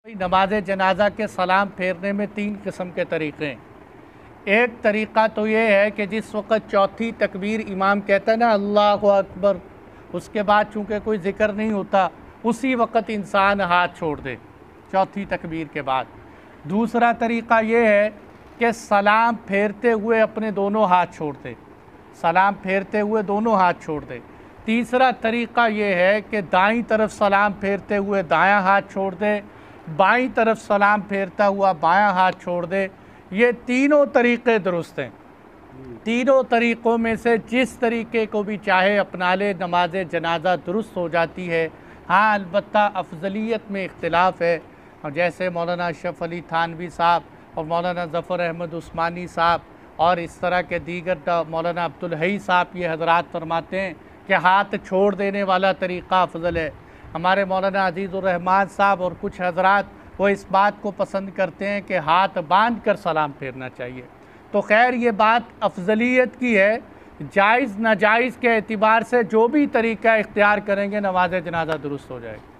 नमाज जनाजा के सलाम फेरने में तीन किस्म के तरीक़े हैं। एक तरीक़ा तो ये है कि जिस वक़्त चौथी तकबीर इमाम कहता है ना अल्लाहु अकबर, उसके बाद चूँकि कोई ज़िक्र नहीं होता, उसी वक़्त इंसान हाथ छोड़ दे चौथी तकबीर के बाद। दूसरा तरीक़ा ये है कि सलाम फेरते हुए अपने दोनों हाथ छोड़ दे, सलाम फेरते हुए दोनों हाथ छोड़ दे। तीसरा तरीक़ा ये है कि दाईं तरफ सलाम फेरते हुए दायां हाथ छोड़ दे, बाईं तरफ सलाम फेरता हुआ बायां हाथ छोड़ दे। ये तीनों तरीक़े दुरुस्त हैं। तीनों तरीक़ों में से जिस तरीक़े को भी चाहे अपना ले, नमाज जनाजा दुरुस्त हो जाती है। हाँ, अलबत्ता अफजलियत में इख्तिलाफ़ है, और जैसे मौलाना अशरफ अली थानवी साहब और मौलाना ज़फ़र अहमद उस्मानी साहब और इस तरह के दीगर मौलाना अब्दुल हई साहब ये हज़रात फरमाते हैं कि हाथ छोड़ देने वाला तरीक़ा अफजल है। हमारे मौलाना अजीज़ुर रहमान साहब और कुछ हज़रात वो इस बात को पसंद करते हैं कि हाथ बांध कर सलाम फेरना चाहिए। तो खैर ये बात अफजलियत की है, जायज़ नाजायज़ के एतबार से जो भी तरीक़ा इख्तियार करेंगे नमाज जनाजा दुरुस्त हो जाएगा।